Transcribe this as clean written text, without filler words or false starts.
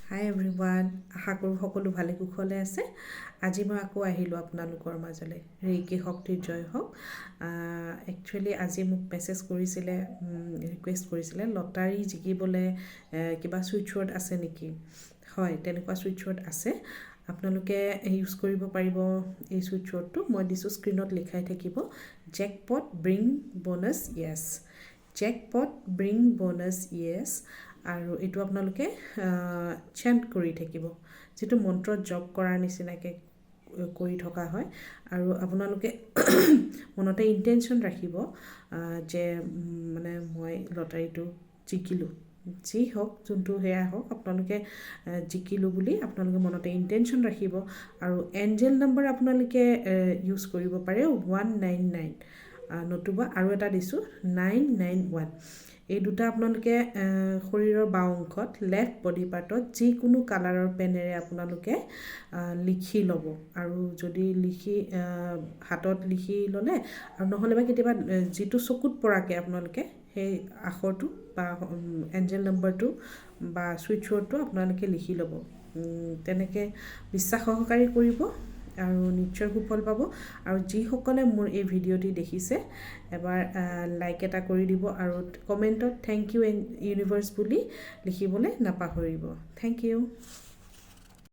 হাই everyone, আশা কৰোঁ সকলো ভালে কুশলে আছে। আজি মই আকৌ আহিলোঁ আপোনালোকৰ মাজলৈ। ৰেইকি শক্তিৰ জয় হওক। একচুৱেলি আজি মোক মেছেজ কৰিছিলে, ৰিকুৱেষ্ট কৰিছিলে লটাৰী জিকিবলৈ কিবা ছুইচ ৱৰ্ড আছে নেকি। হয়, তেনেকুৱা ছুইচ ৱৰ্ড আছে। আপোনালোকে ইউজ কৰিব পাৰিব এই ছুইচ ৱৰ্ডটো। মই দিছোঁ, স্ক্ৰীণত লিখাই থাকিব, জেকপট ব্ৰিং বনাছ য়েছ। জেকপট ব্ৰিং বনাছ য়েছ। আৰু এইটো আপোনালোকে চেণ্ট কৰি থাকিব, যিটো মন্ত্ৰত জপ কৰাৰ নিচিনাকৈ কৰি থকা হয়। আৰু আপোনালোকে মনতে ইণ্টেনশ্যন ৰাখিব যে মানে মই লটাৰীটো জিকিলোঁ, যি হওক যোনটো সেয়া হওক, আপোনালোকে জিকিলোঁ বুলি আপোনালোকে মনতে ইণ্টেনশ্যন ৰাখিব। আৰু এঞ্জেল নম্বৰ আপোনালোকে ইউজ কৰিব পাৰে 199, নতুবা আৰু এটা দিছোঁ 991। এই দুটা আপোনালোকে শৰীৰৰ বাওঁ অংশত লেফ্ট বডি পাৰ্টত যিকোনো কালাৰৰ পেনেৰে আপোনালোকে লিখি ল'ব। আৰু যদি হাতত লিখি ল'লে, আৰু নহ'লে বা কেতিয়াবা যিটো চকুত পৰাকৈ আপোনালোকে সেই আখৰটো বা এঞ্জেল নম্বৰটো বা ছুইচ ৱৰ্ডটো আপোনালোকে লিখি ল'ব। তেনেকৈ বিশ্বাস সহকাৰে কৰিব আৰু নিশ্চয় সুফল পাব। আৰু যিসকলে মোৰ এই ভিডিঅ'টি দেখিছে, এবাৰ লাইক এটা কৰি দিব আৰু কমেণ্টত থেংক ইউ ইউনিভাৰ্ছ বুলি লিখিবলৈ নাপাহৰিব। Thank U.